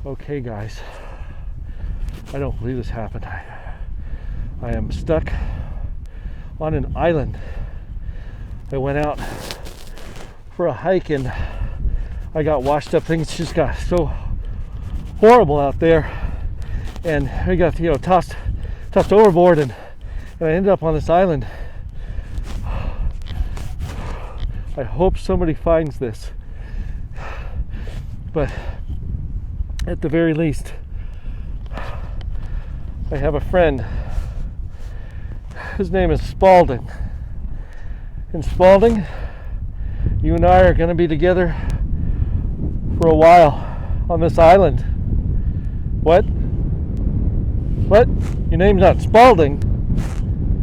Okay guys, I don't believe this happened. I am stuck on an island. I went out for a hike and I got washed up. Things just got so horrible out there, and we got tossed overboard, and I ended up on this island. I hope somebody finds this, but at the very least, I have a friend. His name is Spalding. And Spalding, you and I are going to be together for a while on this island. What? What? Your name's not Spalding.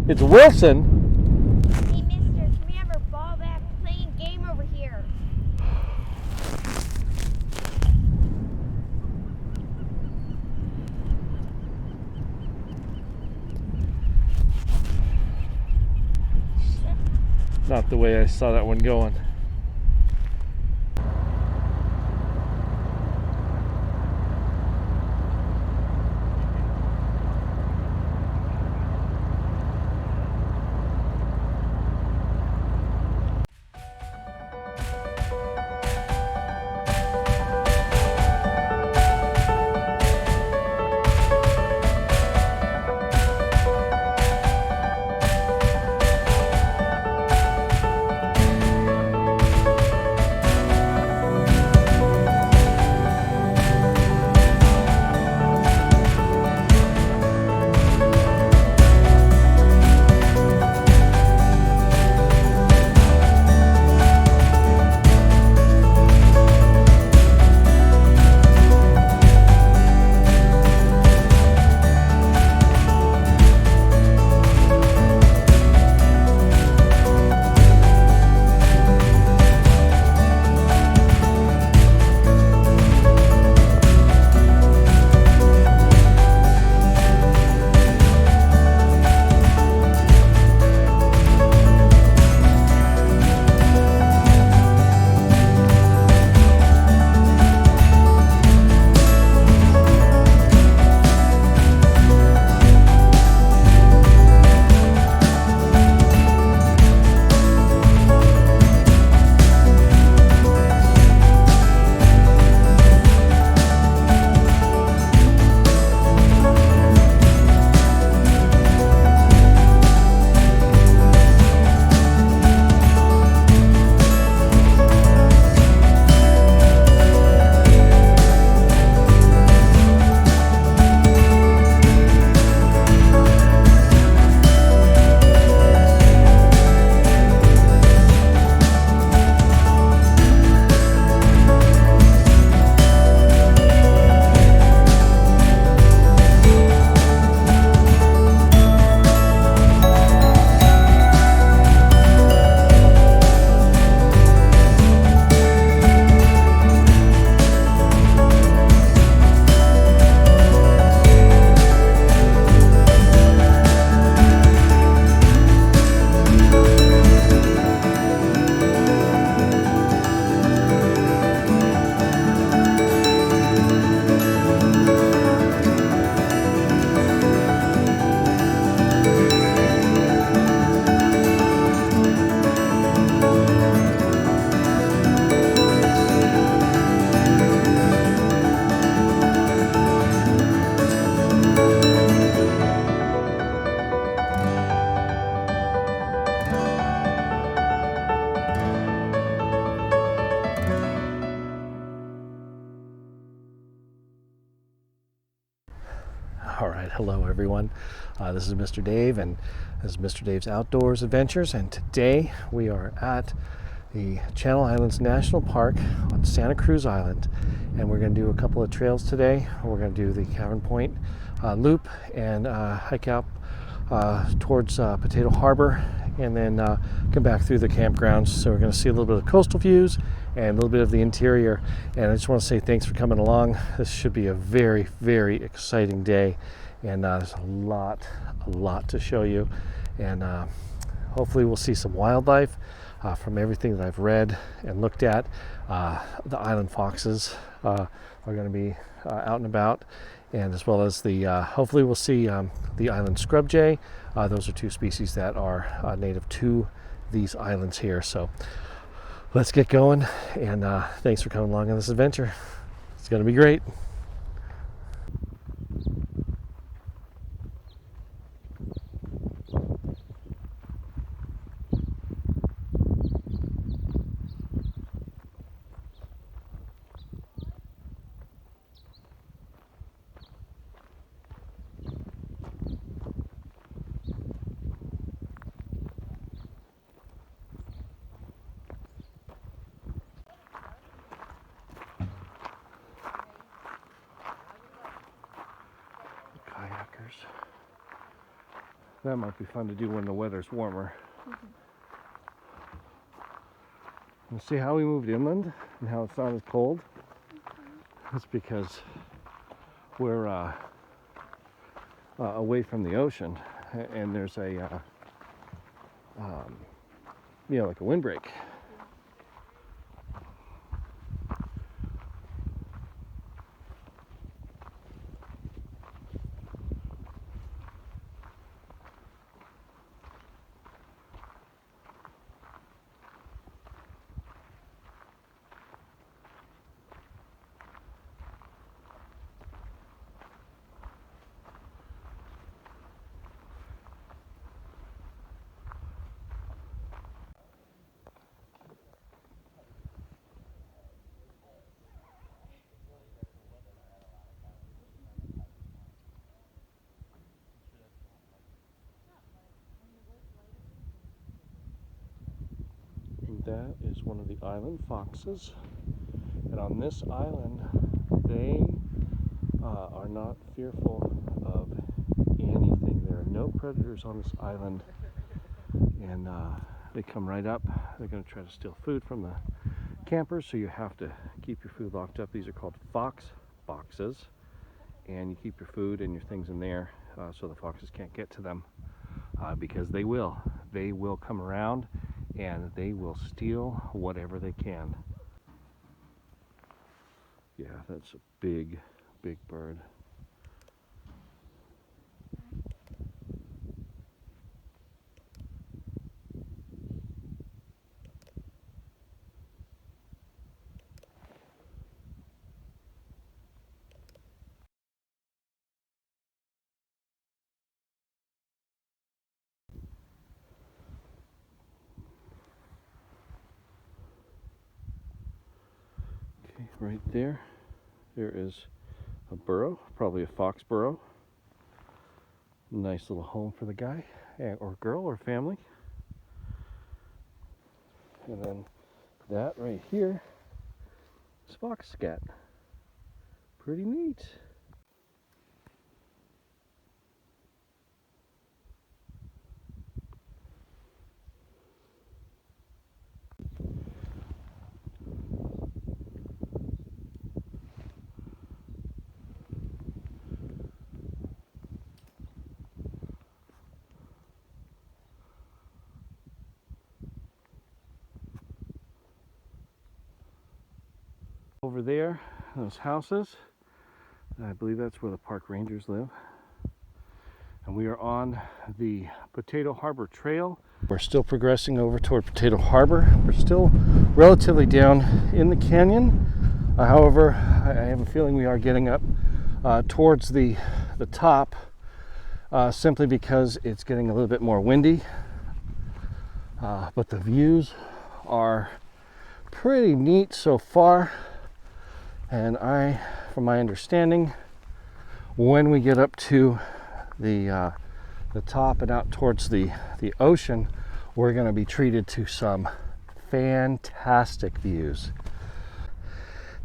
It's Wilson. Hey mister, can we have our ball back? We're playing a game over here. Not the way I saw that one going. All right, hello everyone. This is Mr. Dave, and this is Mr. Dave's Outdoors Adventures, and today we are at the Channel Islands National Park on Santa Cruz Island, and we're going to do a couple of trails today. We're going to do the Cavern Point loop and hike out towards Potato Harbor, and then come back through the campgrounds. So we're going to see a little bit of coastal views and a little bit of the interior. And I just want to say thanks for coming along. This should be a very, very exciting day, and there's a lot to show you, and hopefully we'll see some wildlife from everything that I've read and looked at. The island foxes are going to be out and about, and as well as the hopefully we'll see the island scrub jay. Those are two species that are native to these islands here. So let's get going, and thanks for coming along on this adventure. It's going to be great. Kayakers. That might be fun to do when the weather's warmer. And see how we moved inland and how it's not as cold? That's because we're away from the ocean, and there's a like a windbreak. That is one of the island foxes, and on this island they are not fearful of anything. There are no predators on this island, and they come right up. They're going to try to steal food from the campers, so you have to keep your food locked up. These are called fox boxes, and you keep your food and your things in there so the foxes can't get to them, because they will come around and they will steal whatever they can. Yeah, that's a big bird. Okay, right there is a burrow, probably a fox burrow. Nice little home for the guy or girl or family. And then that right here is fox scat. Pretty neat. Over there, those houses, I believe that's where the park rangers live. And we are on the Potato Harbor Trail. We're still progressing over toward Potato Harbor. We're still relatively down in the canyon. However, I have a feeling we are getting up towards the top, simply because it's getting a little bit more windy. But the views are pretty neat so far. And from my understanding, when we get up to the top and out towards the ocean, we're going to be treated to some fantastic views.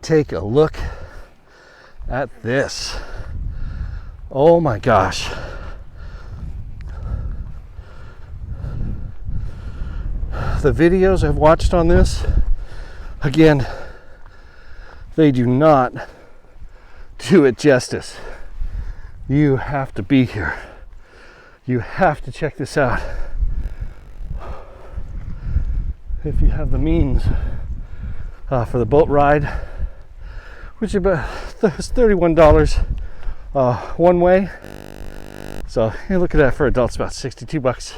Take a look at this. Oh my gosh. The videos I've watched on this, again, they do not do it justice. You have to be here. You have to check this out. If you have the means for the boat ride, which is about $31 one way. So hey, look at that, for adults about 62 bucks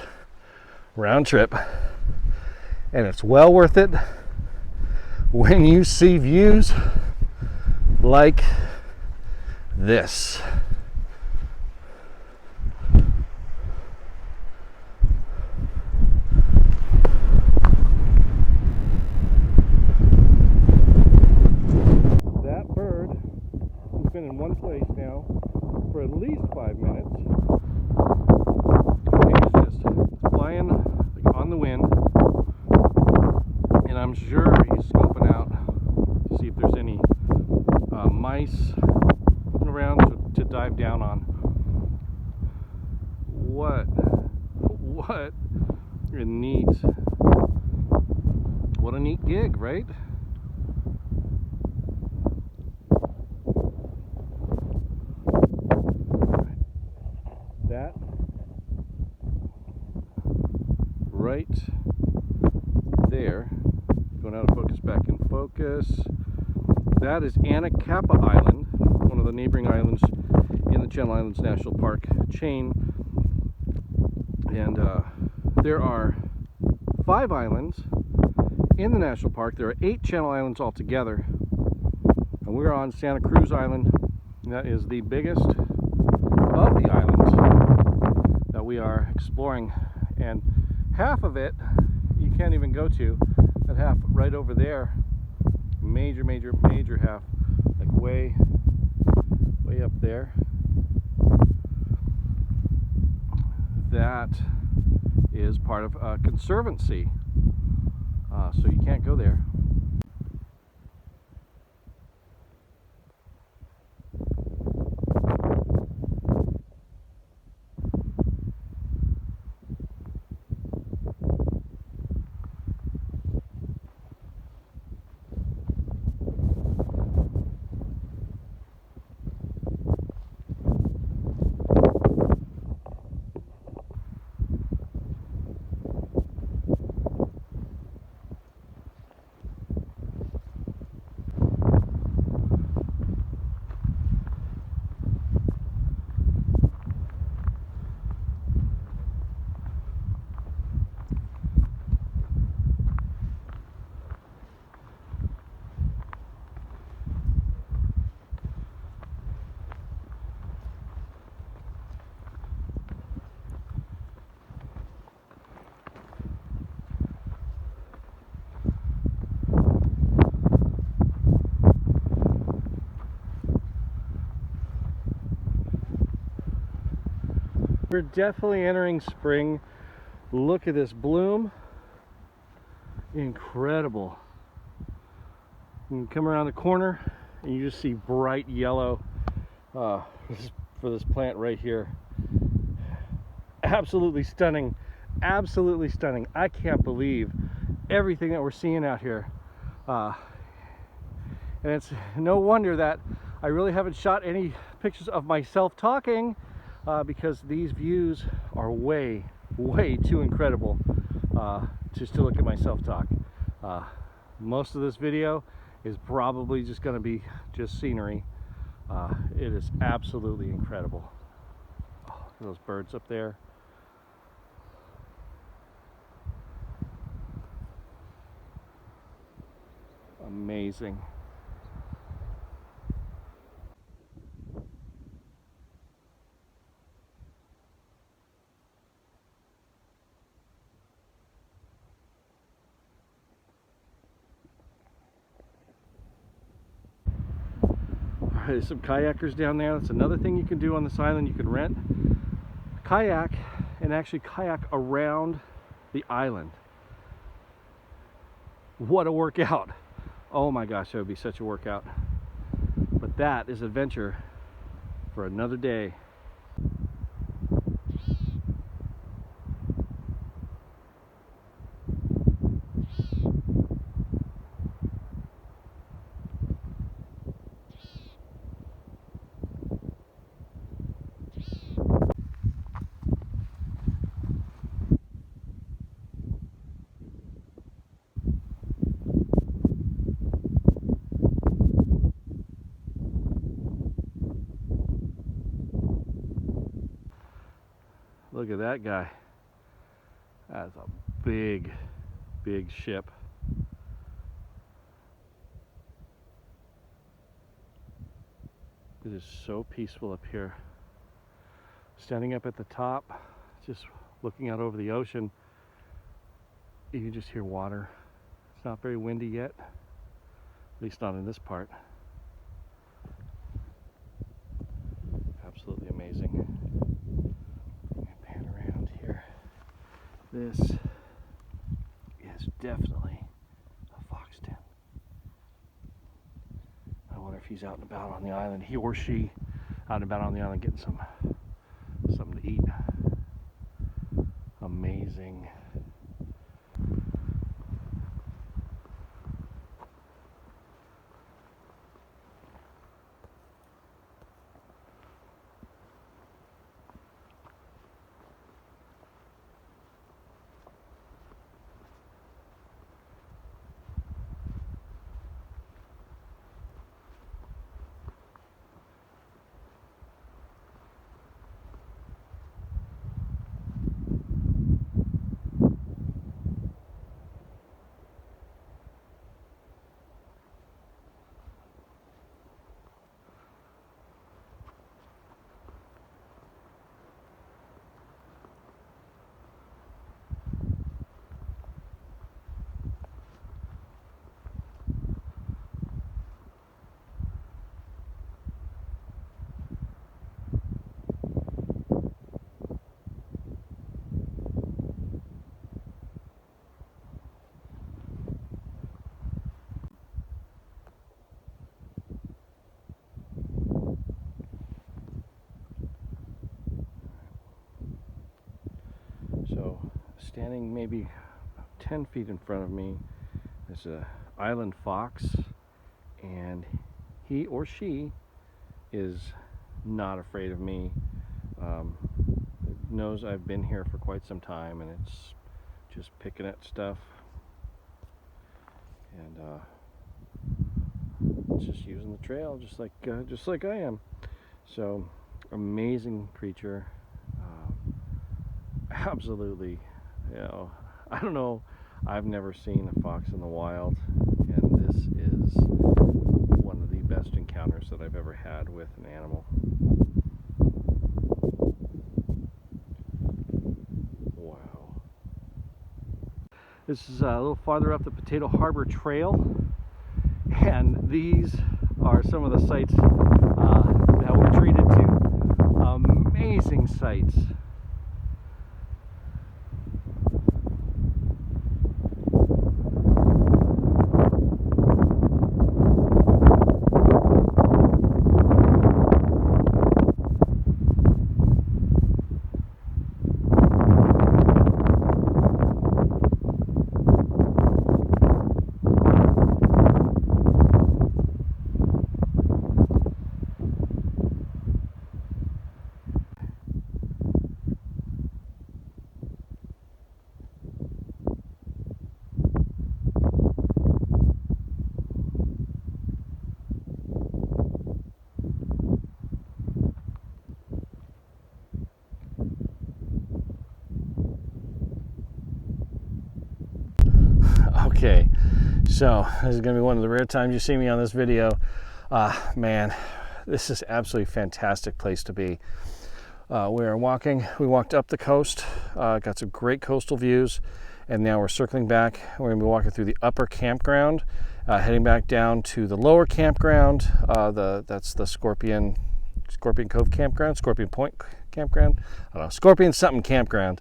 round trip, and it's well worth it when you see views like this. That bird has been in one place now for at least 5 minutes. He's just flying like on the wind, and I'm sure he's scoping out to see if there's any mice around to dive down on. What a neat gig, right? That right there, going out of focus, back in focus, that is Anacapa Island, one of the neighboring islands in the Channel Islands National Park chain. And there are 5 islands in the national park. There are 8 Channel Islands altogether, and we're on Santa Cruz Island. That is the biggest of the islands that we are exploring, and half of it you can't even go to. That half right over there, major half, like way up there, that is part of a conservancy, so you can't go there. We're definitely entering spring. Look at this bloom. Incredible. You come around the corner and you just see bright yellow for this plant right here. Absolutely stunning. Absolutely stunning. I can't believe everything that we're seeing out here. And it's no wonder that I really haven't shot any pictures of myself talking, because these views are way too incredible just to look at myself talk. Most of this video is probably just going to be just scenery. It is absolutely incredible. Oh, look at those birds up there. Amazing. There's some kayakers down there. That's another thing you can do on this island. You can rent a kayak and actually kayak around the island. What a workout. Oh my gosh, that would be such a workout. But that is adventure for another day. Look at that guy. That's a big, big ship. It is so peaceful up here. Standing up at the top, just looking out over the ocean, you can just hear water. It's not very windy yet, at least not in this part. Absolutely amazing. I'm gonna pan around here. This is definitely a fox den. I wonder if he's out and about on the island, he or she out and about on the island getting something to eat. Amazing. So, standing maybe 10 feet in front of me is a island fox, and he or she is not afraid of me. It knows I've been here for quite some time, and it's just picking at stuff, and it's just using the trail just like I am. So, amazing creature. Absolutely, I don't know, I've never seen a fox in the wild, and this is one of the best encounters that I've ever had with an animal. Wow. This is a little farther up the Potato Harbor Trail, and these are some of the sights that we're treated to. Amazing sights. Okay, so this is going to be one of the rare times you see me on this video. Man, this is absolutely fantastic place to be. We walked up the coast, got some great coastal views, and now we're circling back. We're going to be walking through the upper campground, heading back down to the lower campground. That's the Scorpion Cove campground, Scorpion Point campground, I don't know, Scorpion something campground.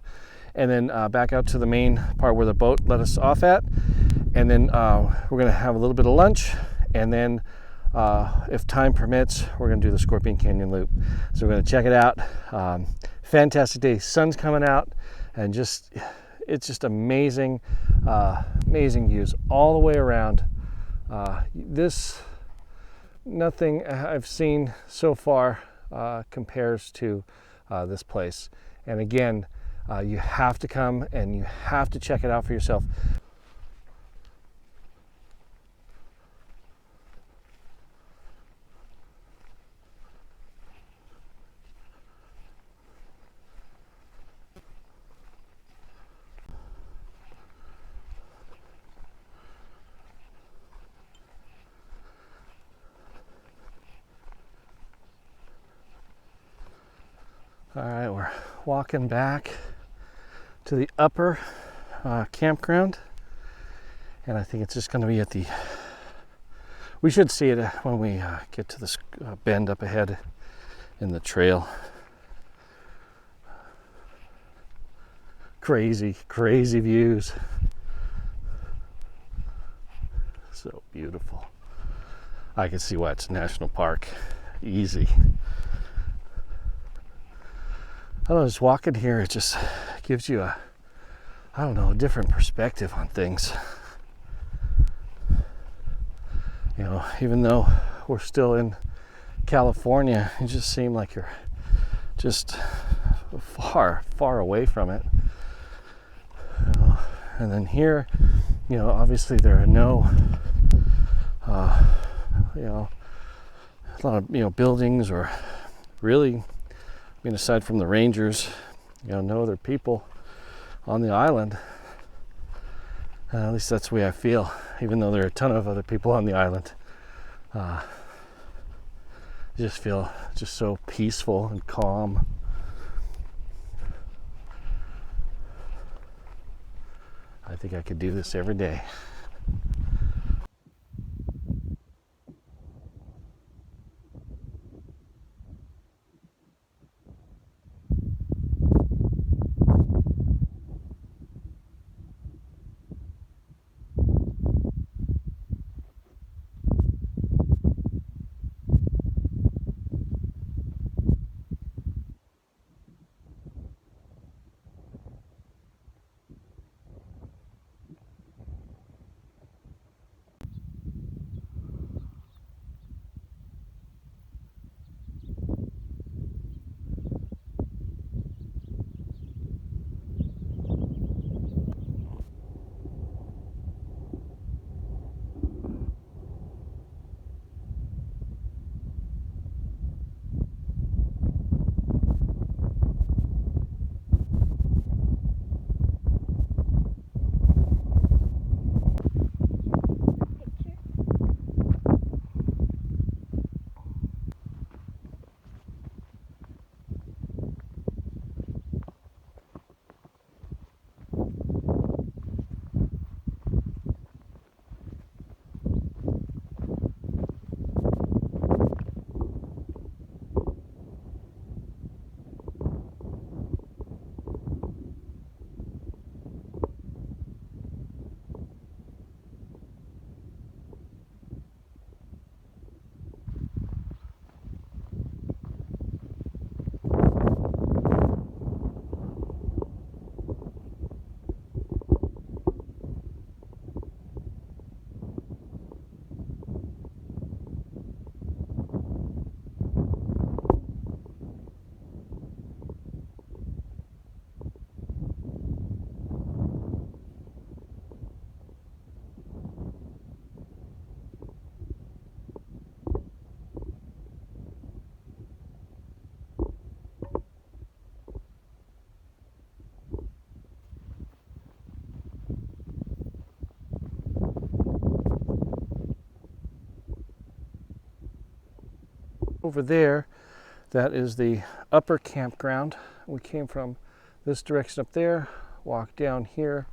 And then back out to the main part where the boat let us off at. And then we're going to have a little bit of lunch, and then if time permits, we're going to do the Scorpion Canyon Loop. So we're going to check it out. Fantastic day, sun's coming out, and it's just amazing, amazing views all the way around. Nothing I've seen so far compares to this place. And again, you have to come and you have to check it out for yourself. All right, we're walking back to the upper campground, and I think it's just going to be at the, we should see it when we get to this bend up ahead in the trail. Crazy, crazy views. So beautiful. I can see why it's a national park. Easy. I don't know, just walking here, it just gives you a, I don't know, a different perspective on things. You know, even though we're still in California, you just seem like you're just far, far away from it. You know, and then here, you know, obviously there are no, you know, a lot of, you know, buildings or really, I mean, aside from the rangers, you know, no other people on the island. At least that's the way I feel, even though there are a ton of other people on the island. I just feel just so peaceful and calm. I think I could do this every day. Over there, that is the upper campground. We came from this direction up there, walked down here,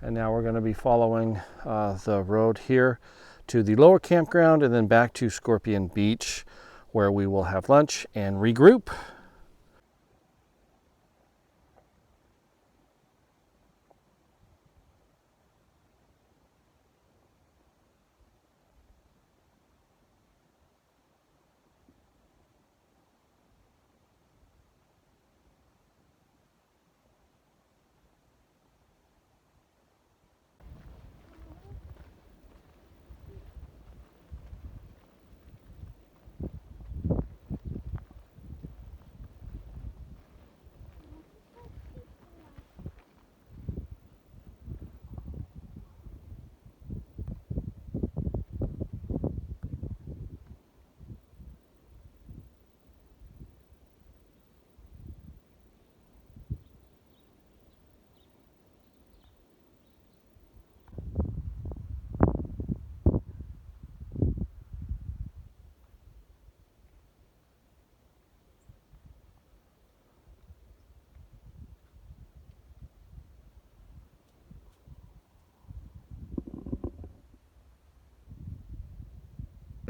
and now we're going to be following the road here to the lower campground and then back to Scorpion Beach, where we will have lunch and regroup.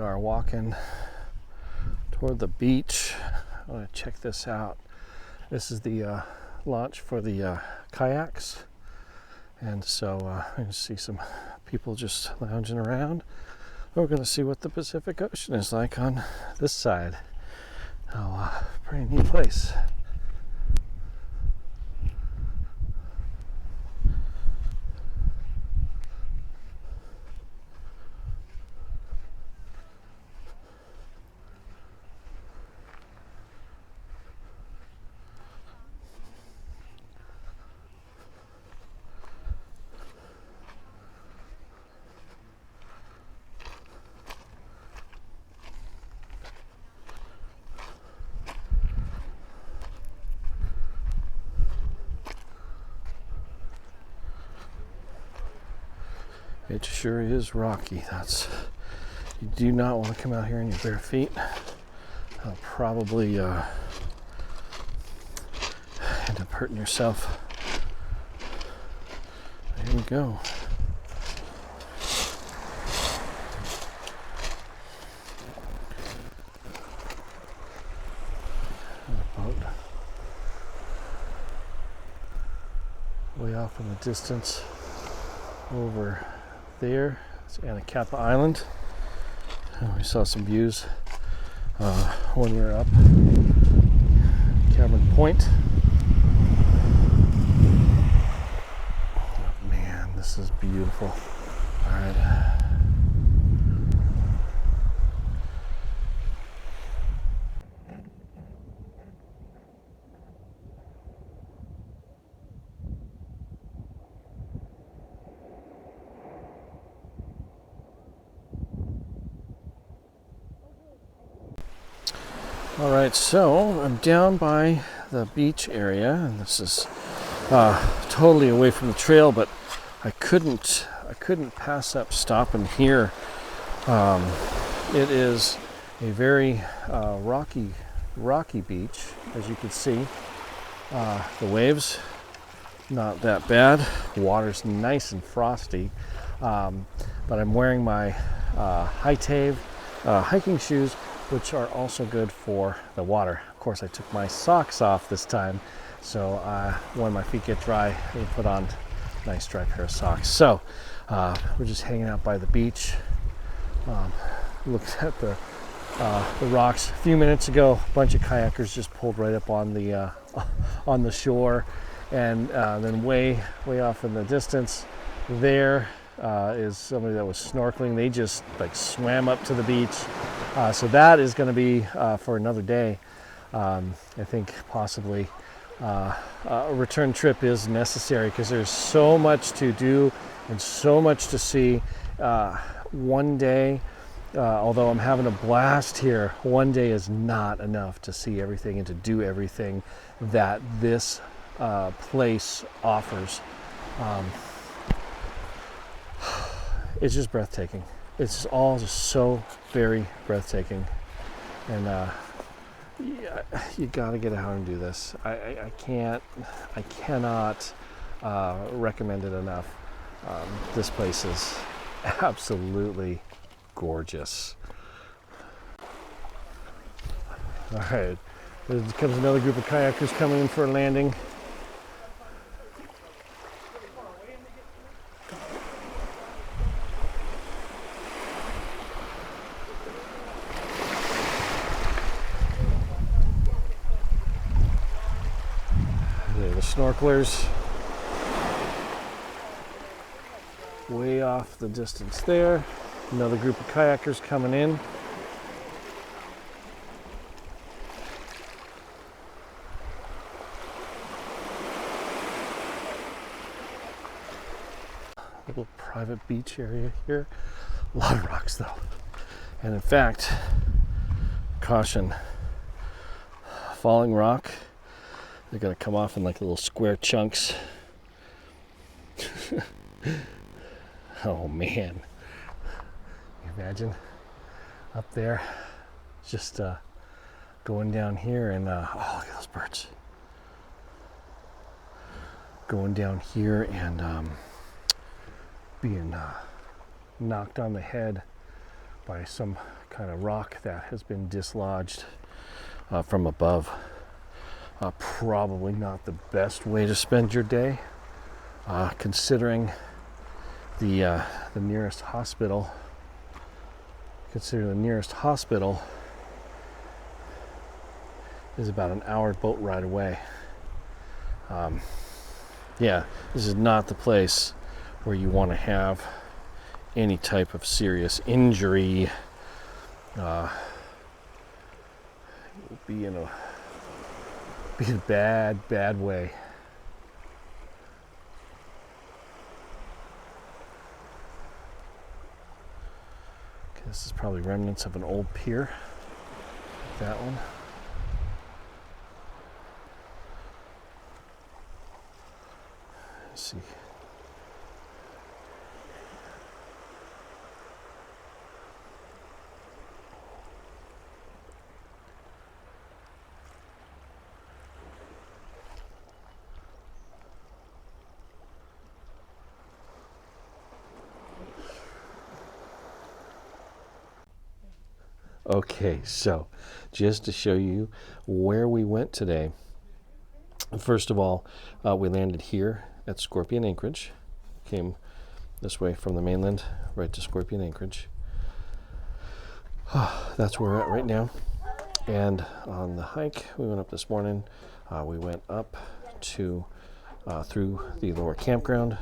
are walking toward the beach. I want to check this out. This is the launch for the kayaks, and so I can see some people just lounging around. We're going to see what the Pacific Ocean is like on this side. Oh, pretty neat place. It sure is rocky. You do not want to come out here in your bare feet. I'll probably end up hurting yourself. There you go. Boat way off in the distance over there. It's Santa Island. We saw some views when we were up Cabin Point. Oh, man, this is beautiful. All right. All right, so I'm down by the beach area, and this is totally away from the trail, but I couldn't pass up stopping here. It is a very rocky beach, as you can see. The waves not that bad. Water's nice and frosty, but I'm wearing my high-tave hiking shoes, which are also good for the water. Of course, I took my socks off this time, so when my feet get dry, I put on a nice dry pair of socks. So we're just hanging out by the beach. Looked at the rocks a few minutes ago. A bunch of kayakers just pulled right up on the shore, and then way off in the distance there is somebody that was snorkeling. They just like swam up to the beach. So that is going to be for another day. I think possibly a return trip is necessary because there's so much to do and so much to see. One day, although I'm having a blast here, one day is not enough to see everything and to do everything that this place offers. It's just breathtaking. It's all just so very breathtaking, and you got to get out and do this. I cannot recommend it enough. This place is absolutely gorgeous. All right, there comes another group of kayakers coming in for a landing. Snorkelers way off the distance there. Another group of kayakers coming in. Little private beach area here. A lot of rocks though. And in fact, caution, falling rock. They're going to come off in like little square chunks. Oh man. Can you imagine up there just going down here and oh, look at those birds. Going down here and being knocked on the head by some kind of rock that has been dislodged from above. Probably not the best way to spend your day, considering the nearest hospital. Considering the nearest hospital is about an hour boat ride away. Yeah, this is not the place where you want to have any type of serious injury. Be in a bad way. Okay, this is probably remnants of an old pier. That one. Let's see. Okay, so just to show you where we went today. First of all, we landed here at Scorpion Anchorage. Came this way from the mainland right to Scorpion Anchorage. That's where we're at right now. And on the hike we went up this morning, we went up to through the lower campground,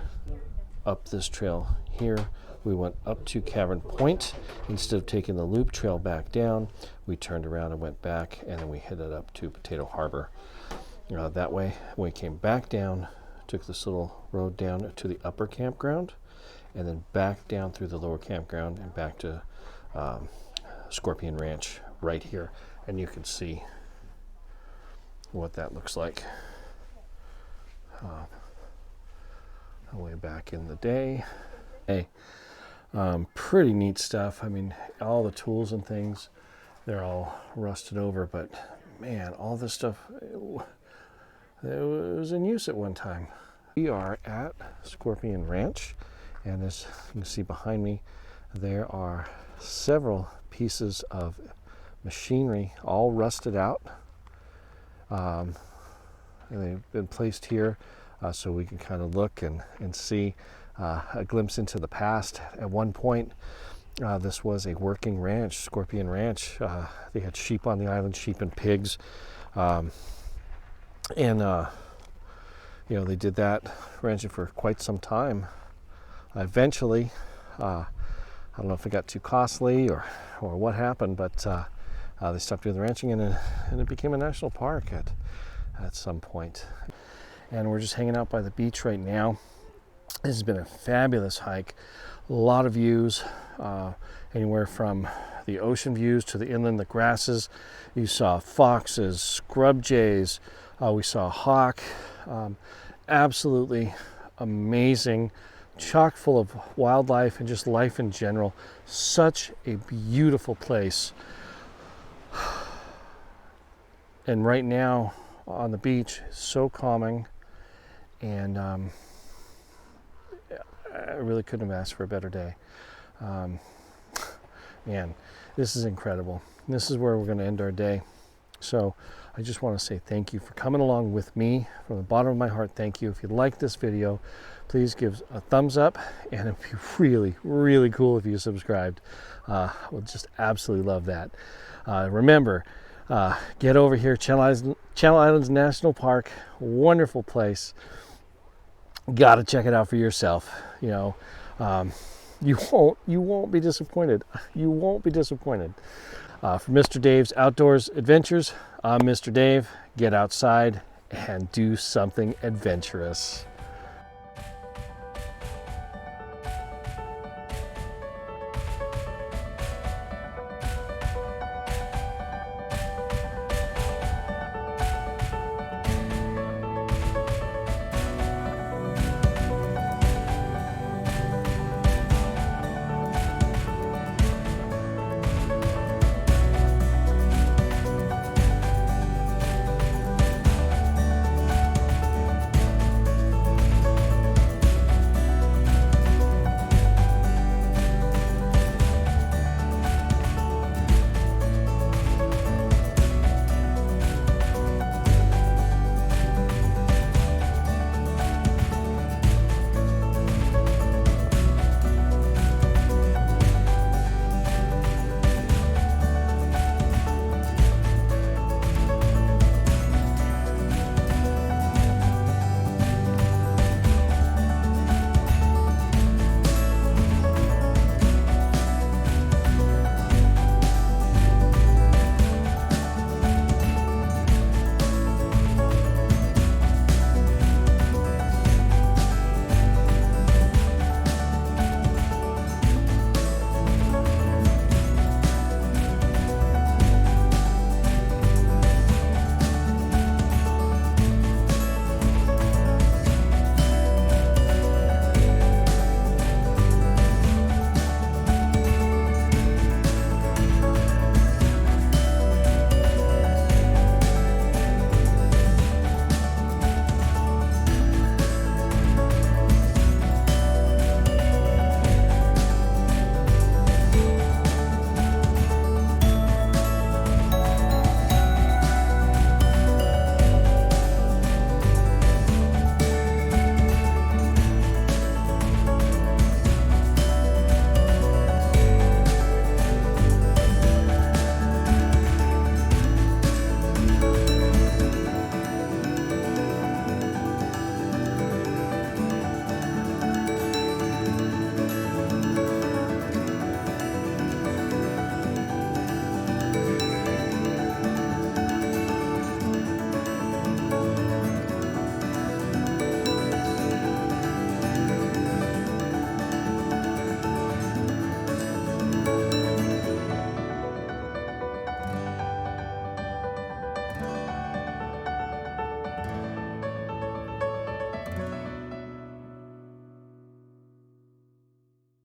up this trail here. We went up to Cavern Point. Instead of taking the loop trail back down, we turned around and went back, and then we headed up to Potato Harbor. That way, we came back down, took this little road down to the upper campground, and then back down through the lower campground and back to Scorpion Ranch right here. And you can see what that looks like way back in the day. Hey. Pretty neat stuff. I mean, all the tools and things, they're all rusted over, but man, all this stuff, it was in use at one time. We are at Scorpion Ranch, and as you can see behind me, there are several pieces of machinery all rusted out. And they've been placed here so we can kind of look and see a glimpse into the past. At one point, this was a working ranch, Scorpion Ranch. They had sheep on the island, sheep and pigs. You know, they did that ranching for quite some time. Eventually, I don't know if it got too costly or what happened, but they stopped doing the ranching, and it became a national park at some point. And we're just hanging out by the beach right now. This has been a fabulous hike. A lot of views, anywhere from the ocean views to the inland, the grasses. You saw foxes, scrub jays. We saw a hawk. Absolutely amazing, chock full of wildlife and just life in general. Such a beautiful place. And right now on the beach, so calming, and I really couldn't have asked for a better day. Man, this is incredible. This is where we're going to end our day. So I just want to say thank you for coming along with me. From the bottom of my heart, thank you. If you like this video, please give a thumbs up, and it'd be really, really cool if you subscribed. We'll just absolutely love that. Remember, get over here, Channel Islands National Park, wonderful place. Got to check it out for yourself. You know, you won't be disappointed. You won't be disappointed. For Mr. Dave's Outdoors Adventures, I'm Mr. Dave. Get outside and do something adventurous.